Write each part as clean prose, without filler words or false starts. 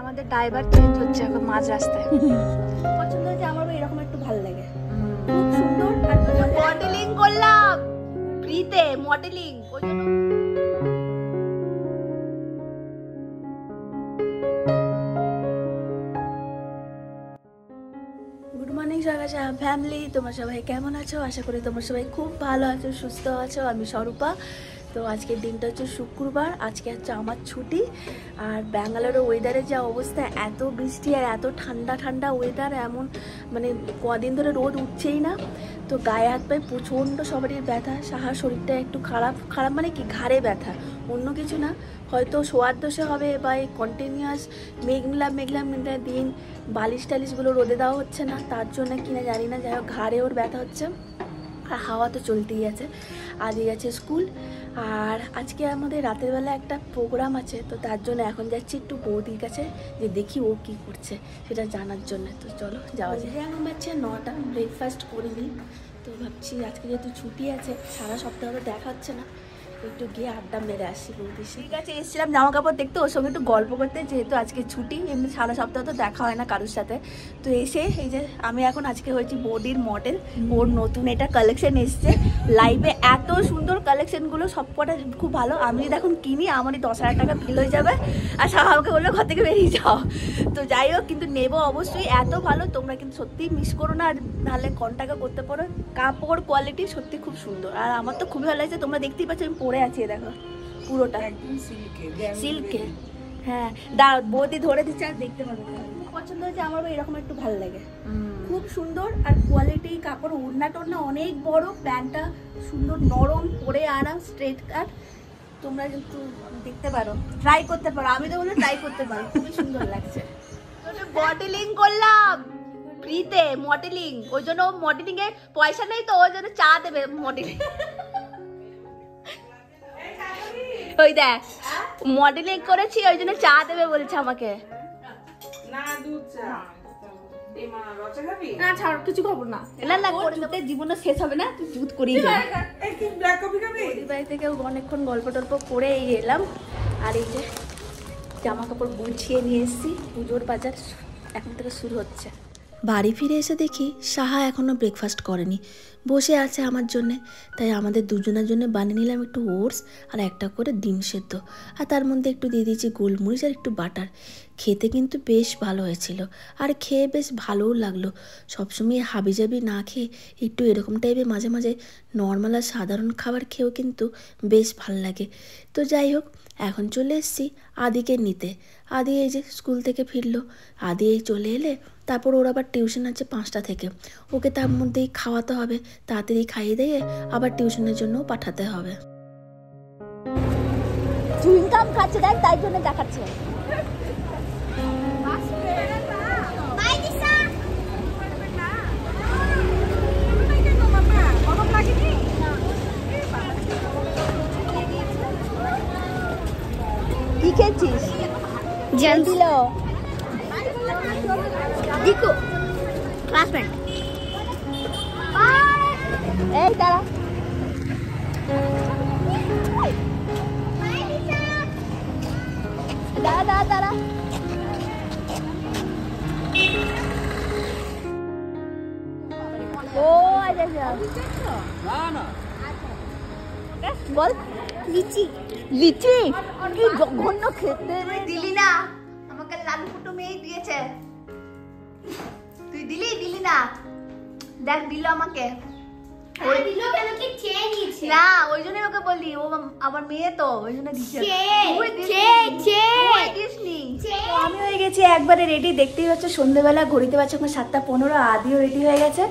আমাদের driver change হচ্ছে এখন মাঝ রাস্তায়। পছন্দ হয়েছে আমার এরকম একটু ভালো লাগে, খুব সুন্দর। আর মডেলিং করলাম ফ্রিতে, মডেলিং ওই জন্য। গুড মর্নিং সকাশা ফ্যামিলি, তোমরা সবাই কেমন আছো? আশা করি তোমরা সবাই খুব ভালো আছো, সুস্থ আছো। আমি স্বরূপা। তো আজকের দিনটা হচ্ছে শুক্রবার, আজকে হচ্ছে আমার ছুটি। আর ব্যাঙ্গালোরের ওয়েদারের যা অবস্থা, এত বৃষ্টি আর এত ঠান্ডা ঠান্ডা ওয়েদার, এমন মানে কদিন ধরে রোদ উঠছেই না। তো গায়ে হাত পায়ে প্রচণ্ড সবারই ব্যথা, সাহার শরীরটা একটু খারাপ খারাপ মানে কি ঘাড়ে ব্যথা, অন্য কিছু না। হয়তো শোয়ার দোষে হবে বা এই কন্টিনিউয়াস মেঘলা দিন বালিশ টালিশগুলো রোদে দেওয়া হচ্ছে না, তার জন্য কিনা জানি না। যাই হোক ঘাড়ে ওর ব্যথা হচ্ছে, আর হাওয়া তো চলতেই আছে। আজই আছে স্কুল। আর আজকে আমাদের রাতের বেলা একটা প্রোগ্রাম আছে, তো তার জন্য এখন যাচ্ছি একটু বৌদির কাছে, যে দেখি ও কী করছে সেটা জানার জন্য। তো চলো যাওয়া যায়। এখন বাচ্চা 9টা, ব্রেকফাস্ট করিনি। তো ভাবছি আজকে যেহেতু ছুটি আছে, সারা সপ্তাহ তো দেখা হচ্ছে না, একটু গিয়ে আড্ডা মেরে আসি বৌদির। ঠিক আছে, এসেছিলাম জামা কাপড় দেখতে, ওর সঙ্গে একটু গল্প করতে, যেহেতু আজকে ছুটি, এমনি সারা সপ্তাহ তো দেখা হয় না কারোর সাথে। তো এসে এই যে আমি এখন আজকে হয়েছি বৌদির মডেল। ওর নতুন এটা কালেকশন এসছে লাইভে, এত সুন্দর কালেকশনগুলো, সবকটা খুব ভালো। আমি যদি এখন কিনি আমারই 10,000 টাকা বিল হয়ে যাবে, আর আমাকে বললো ঘর থেকে বেরিয়ে যাও। তো যাই হোক, কিন্তু নেবো অবশ্যই, এত ভালো, তোমরা কিন্তু সত্যিই মিস করো না। আর নাহলে কন্ট্যাক্ট করতে পারো, কাপড় কোয়ালিটি সত্যি খুব সুন্দর। আর আমার তো খুবই ভালো লাগছে, তোমরা দেখতেই পাচ্ছ আমি পরে আছি, দেখো পুরোটা সিল্কে। হ্যাঁ দাঁড়াও, বৌদি ধরে দিচ্ছে আর দেখতে পাবে। পছন্দ হয়েছে আমার এরকম একটু ভালো লাগে, খুব সুন্দর। আর কোয়ালিটি, কাপড়, ওড়না টোড়না অনেক বড়, প্যান্টটা সুন্দর নরম, পরে আরাম, স্ট্রেট কাট। তোমরা একটু দেখতে পারো, ট্রাই করতে পারো। আমি তো বলবো ট্রাই করতে পারো, খুবই সুন্দর লাগছে। মডেলিং করলাম ফ্রিতে, মডেলিং ওই জন্য। মডেলিং এ পয়সা নেই তো ওই জন্য চা দেবে মডেলিং। ওই দেখ মডেলিং করেছি ওই জন্য চা দেবে বলছে আমাকে। না দুধ চা, না ছাড়, কিছু খাবো না। না না করে জীবনে শেষ হবে না, তুই জুত করিয়ে বাড়ি থেকে অনেকক্ষণ গল্প টল্প করে এলাম। আর এই যে জামা কাপড় গুছিয়ে নিয়ে এসেছি, পুজোর বাজার এখন থেকে শুরু হচ্ছে। বাড়ি ফিরে এসে দেখি সাহা এখনও ব্রেকফাস্ট করেনি, বসে আছে আমার জন্যে। তাই আমাদের দুজনের জন্য বানিয়ে নিলাম একটু ওটস আর একটা করে ডিম সেদ্ধ, আর তার মধ্যে একটু দিয়ে দিয়েছি গোলমরিচ আর একটু বাটার। খেতে কিন্তু বেশ ভালো হয়েছিল, আর খেয়ে বেশ ভালোও লাগলো। সবসময় হাবিজাবি না খেয়ে একটু এরকম টাইপের মাঝে মাঝে নর্মাল আর সাধারণ খাবার খেয়েও কিন্তু বেশ ভালো লাগে। তো যাই হোক, এখন চলে এসেছি আদিকে নিতে। আদি এই যে স্কুল থেকে ফিরলো। আদি এই চলে এলে তারপর ওর আবার টিউশন আছে 5টা থেকে, ওকে তার মধ্যেই খাওয়াতে হবে, তাড়াতাড়ি খাইয়ে দিয়ে আবার টিউশনের জন্যও পাঠাতে হবে। চুইংগাম খাচ্ছে দেখ, তাই জন্য দেখাচ্ছে। কি খেয়েছিস? জেল দিল দিকু ক্লাসমেট। এই দাঁড়া, দাঁড়া দাঁড়া। ও আচ্ছা বল। লিচি লিচি কি জঘন্য খেতে। দিলি না আমাকে, লালু ফুটো মেয়ে দিয়েছে, তুই দিলি না। দেখ দিল আমাকে, না ওই জন্যই ওকে বললি, ও আমার মেয়ে তো ওই জন্য দিচ্ছে। আমি হয়ে গেছি একবারে রেডি, দেখতেই পাচ্ছ সন্ধ্যেবেলা, ঘড়িতে পাচ্ছ এখন 7:15। আদিও রেডি হয়ে গেছে।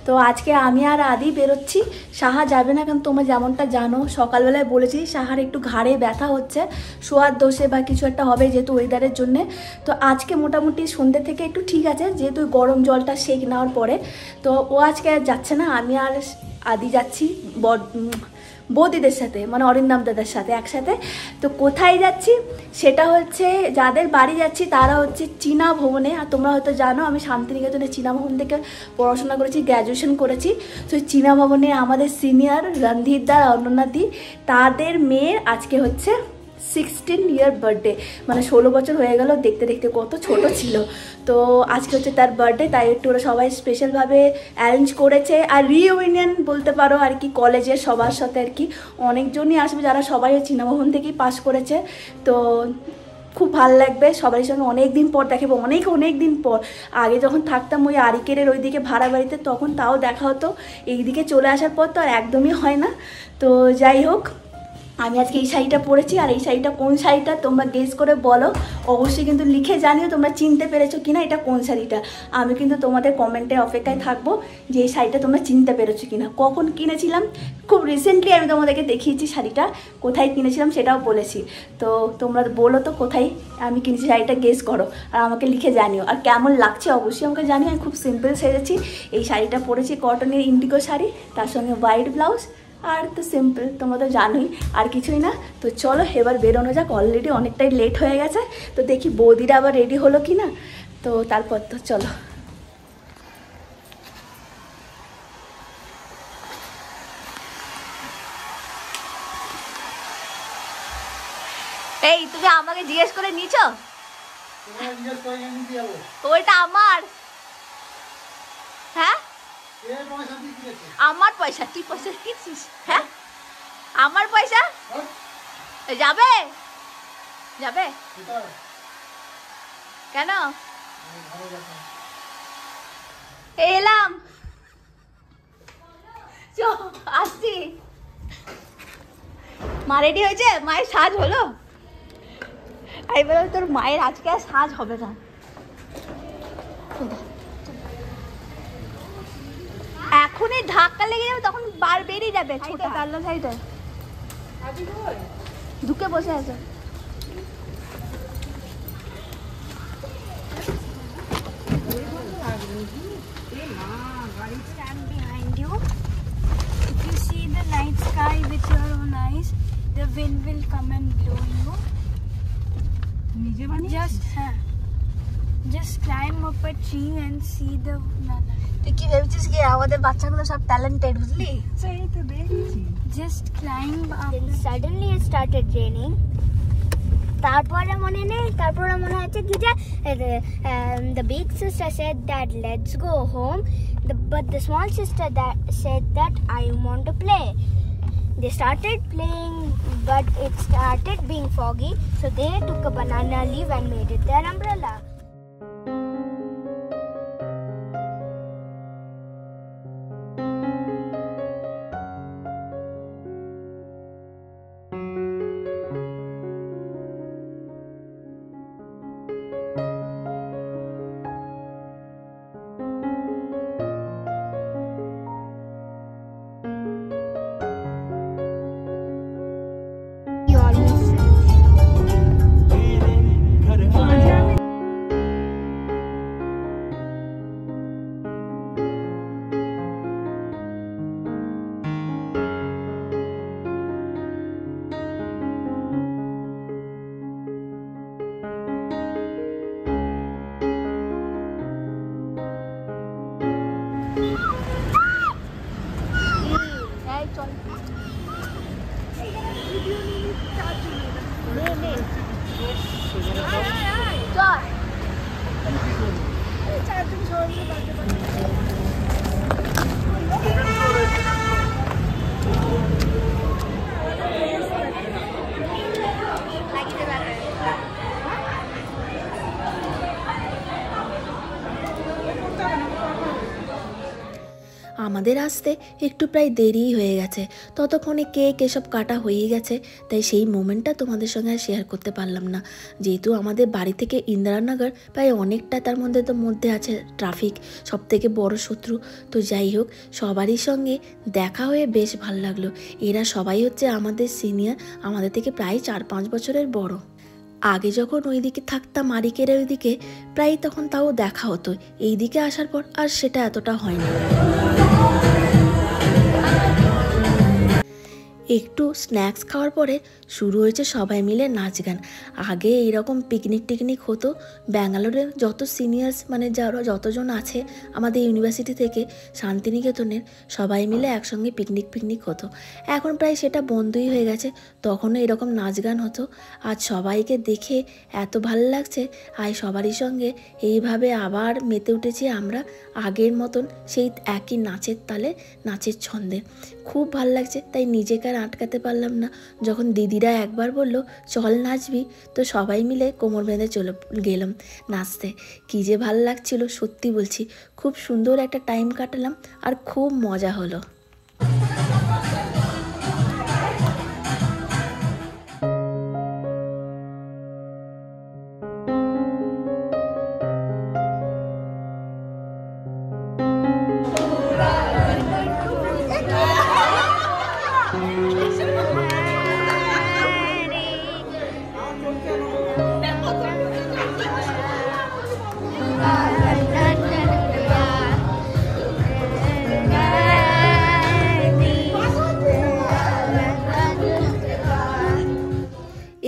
তো আজকে আমি আর আদি বেরোচ্ছি, সাহা যাবে না, কারণ তোমরা যেমনটা জানো সকালবেলায় বলেছি সাহার একটু ঘাড়ে ব্যথা হচ্ছে, শোয়ার দোষে বা কিছু একটা হবে যেহেতু ওয়েদারের জন্যে। তো আজকে মোটামুটি সন্ধ্যে থেকে একটু ঠিক আছে, যেহেতু গরম জলটা সেঁক নেওয়ার পরে। তো ও আজকে আর যাচ্ছে না, আমি আর আদি যাচ্ছি বৌদিদের সাথে, মানে অরিন্দম দাদার সাথে একসাথে। তো কোথায় যাচ্ছি সেটা হচ্ছে, যাদের বাড়ি যাচ্ছি তারা হচ্ছে চীনা ভবনে। আর তোমরা হয়তো জানো আমি শান্তিনিকেতনে চীনা ভবন থেকে পড়াশোনা করেছি, গ্র্যাজুয়েশন করেছি। তো চীনা ভবনে আমাদের সিনিয়র রণধীরদা, অনন্যাদি, তাদের মেয়ের আজকে হচ্ছে 16 ইয়ার বার্থডে, মানে 16 বছর হয়ে গেল। দেখতে দেখতে কত ছোট ছিল। তো আজকে হচ্ছে তার বার্থডে, তাই একটু ওরা সবাই স্পেশালভাবে অ্যারেঞ্জ করেছে। আর রিইউনিয়ন বলতে পারো আর কি, কলেজের সবার সাথে আর কি। অনেকজনই আসবে যারা সবাই চিনামোহন থেকেই পাস করেছে। তো খুব ভালো লাগবে সবারই সঙ্গে, অনেক দিন পর দেখাবো, অনেক দিন পর। আগে যখন থাকতাম ওই আরিকেরের ওইদিকে ভাড়া বাড়িতে, তখন তাও দেখা হতো। এইদিকে চলে আসার পর তো আর একদমই হয় না। তো যাই হোক, আমি আজকে এই শাড়িটা পরেছি। আর এই শাড়িটা কোন শাড়িটা তোমরা গেস করে বলো, অবশ্যই কিন্তু লিখে জানিও তোমরা চিনতে পেরেছো কিনা এটা কোন শাড়িটা। আমি কিন্তু তোমাদের কমেন্টের অপেক্ষায় থাকবো যে এই শাড়িটা তোমরা চিনতে পেরেছো কিনা। কখন কিনেছিলাম, খুব রিসেন্টলি আমি তোমাদেরকে দেখিয়েছি শাড়িটা, কোথায় কিনেছিলাম সেটাও বলেছি। তো তোমরা বলো তো কোথায় আমি কিনেছি শাড়িটা, গেস করো আর আমাকে লিখে জানিও। আর কেমন লাগছে অবশ্যই আমাকে জানিও। আমি খুব সিম্পল সেজেছি, এই শাড়িটা পরেছি কটনের ইন্ডিগো শাড়ি, তার সঙ্গে হোয়াইট ব্লাউজ। আর তো সিম্পল, তোমরা তো জানোই, আর কিছুই না। তো চলো এবার বেরোনো যাক, অলরেডি অনেকটাই লেট হয়ে গেছে। তো দেখি বৌদিরা আবার রেডি হলো কি না। তো তারপর তো চলো। এই তুমি আমাকে জিজ্ঞেস করে নিছো? ওইটা আমার, হ্যাঁ আমার পয়সা। তুই পয়সা দিয়েছিস? হ্যাঁ আমার পয়সা। যাবে যাবে কেন? এলাম, আসছি। মা রেডি হয়েছে? মায়ের সাজ হলো? আমি বললাম তোর মায়ের আজকে আর সাজ হবে না। এখনই ধাক্কা লেগে যাবে, তখন বার বেরিয়ে যাবে। ছোট কাল্লা সাইডে ঢুকে বসে আছে। Stand behind you. If you see the night sky with your own eyes, the wind will come and blow you. Just climb up a tree and see the. তুই কি ভেবেছিস কি আমাদের বাচ্চাগুলো সব ট্যালেন্টেড, বুঝলি? Just climb up. Then suddenly it started raining. তারপরে মনে হচ্ছে কি যে the big sister said that let's go home, but the small sister that said that I want to play. They started playing, but it started being foggy, so they took a banana leaf and made it their umbrella. আমাদের আসতে একটু প্রায় দেরিই হয়ে গেছে, ততক্ষণে cake এসব কাটা হয়েই গেছে। তাই সেই মোমেন্টটা তোমাদের সঙ্গে আর শেয়ার করতে পারলাম না, যেহেতু আমাদের বাড়ি থেকে ইন্দিরানগর প্রায় অনেকটা, তার মধ্যে আছে ট্রাফিক, সব থেকে বড় শত্রু। তো যাই হোক, সবারই সঙ্গে দেখা হয়ে বেশ ভালো লাগলো। এরা সবাই হচ্ছে আমাদের সিনিয়র, আমাদের থেকে প্রায় 4-5 বছরের বড়। আগে যখন ওইদিকে থাকতাম আরিকের ওইদিকে, প্রায় তখন তাও দেখা হতো। এই দিকে আসার পর আর সেটা এতটা হয় না। একটু স্ন্যাক্স খাওয়ার পরে শুরু হয়েছে সবাই মিলে নাচ গান। আগে এইরকম পিকনিক হতো ব্যাঙ্গালোরে, যত সিনিয়র্স মানে যারা যতজন আছে আমাদের ইউনিভার্সিটি থেকে শান্তিনিকেতনের, সবাই মিলে একসঙ্গে পিকনিক হতো। এখন প্রায় সেটা বন্ধই হয়ে গেছে। তখনও এরকম নাচ গান হতো। আজ সবাইকে দেখে এত ভালো লাগছে, আজ সবারই সঙ্গে এইভাবে আবার মেতে উঠেছি আমরা আগের মতন সেই একই নাচের তালে, নাচের ছন্দে। খুব ভালো লাগছে, তাই নিজেকে আর আটকাতে পারলাম না। যখন দিদিরা একবার বলল চল নাচবি, তো সবাই মিলে কোমর বেঁধে চলে গেলাম নাচতে। কী যে ভালো লাগছিল, সত্যি বলছি। খুব সুন্দর একটা টাইম কাটালাম আর খুব মজা হলো।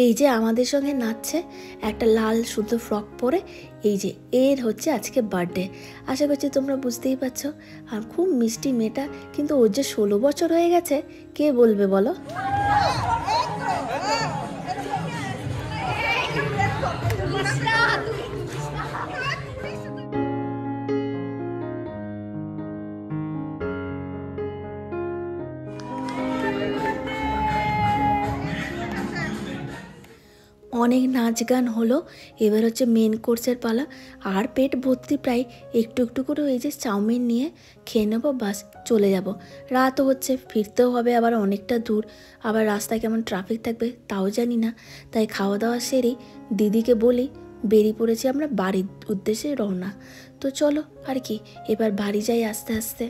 এই যে আমাদের সঙ্গে নাচছে, একটা লাল সুন্দর ফ্রক পরে, এই যে এর হচ্ছে আজকে বার্থডে। আশা করছি তোমরা বুঝতেই পারছো। আর খুব মিষ্টি মেয়েটা, কিন্তু ওর যে 16 বছর হয়ে গেছে কে বলবে বলো। অনেক নাচ গান হলো, এবার হচ্ছে মেন কোর্সের পালা। আর পেট ভর্তি প্রায় একটু একটু করে এই যে চাউমিন নিয়ে খেয়ে নেবো, বাস চলে যাব। রাতও হচ্ছে, ফিরতেও হবে আবার অনেকটা দূর। আবার রাস্তায় কেমন ট্রাফিক থাকবে তাও জানি না। তাই খাওয়া দাওয়া সেরেই দিদিকে বলি বেরিয়ে পড়েছি আমরা বাড়ির উদ্দেশ্যে রওনা। তো চলো আর কি, এবার বাড়ি যাই আস্তে আস্তে।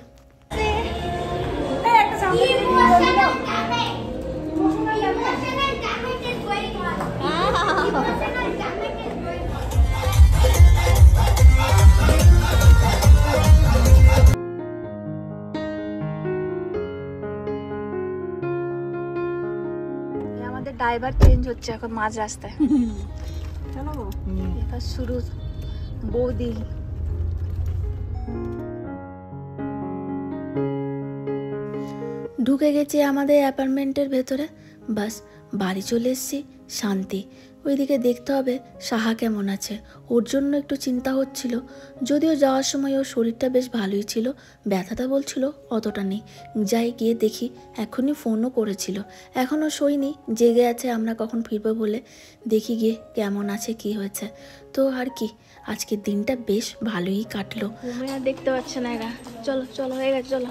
আমাদের ড্রাইভার চেঞ্জ হচ্ছে এখন মাঝ রাস্তায়। চলো এবার শুরু বৌদি। ঢুকে গেছি আমাদের অ্যাপার্টমেন্টের ভেতরে, বাস বাড়ি চলে এসেছি, শান্তি। ওইদিকে দেখতে হবে সাহা কেমন আছে, ওর জন্য একটু চিন্তা হচ্ছিল। যদিও যাওয়ার সময় ওর শরীরটা বেশ ভালোই ছিল, ব্যথাটা বলছিল অতটা নেই। যাই গিয়ে দেখি, এখনই ফোনও করেছিল, এখনও শোয়নি, জেগে আছে আমরা কখন ফিরবো বলে। দেখি গিয়ে কেমন আছে, কি হয়েছে। তো আর কি, আজকের দিনটা বেশ ভালোই কাটলো। তুমি আর দেখতে পাচ্ছ না এরা। চলো চলো হয়ে গেছে, চলো।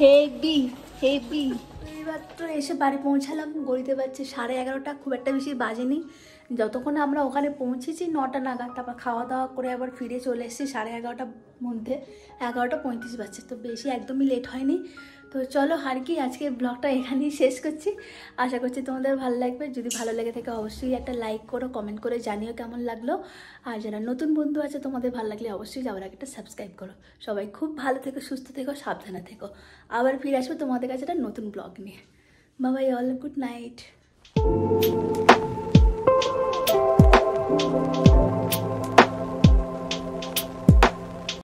Heavy heavy. এইবার তো এসে বাড়ি পৌঁছালাম, গড়িতে পারছি 11:30, খুব একটা বেশি বাজেনি। যতক্ষণ আমরা ওখানে পৌঁছেছি 9টা নাগাদ, তারপর খাওয়া দাওয়া করে আবার ফিরে চলে এসেছি 11:30টার মধ্যে, 11:35 বাজছে। তো বেশি একদমই লেট হয়নি। তো চলো আর কি, আজকে ব্লগটা এখানেই শেষ করছি। আশা করছি তোমাদের ভালো লাগবে। যদি ভালো লেগে থাকে অবশ্যই একটা লাইক করো, কমেন্ট করে জানিও কেমন লাগলো। আর যারা নতুন বন্ধু আছে তোমাদের ভালো লাগলে অবশ্যই যাওয়ার আগে একটা সাবস্ক্রাইব করো। সবাই খুব ভালো থেকো, সুস্থ থেকো, সাবধানে থেকো। আবার ফিরে আসবো তোমাদের কাছে একটা নতুন ব্লগ নিয়ে। Bye all, good night.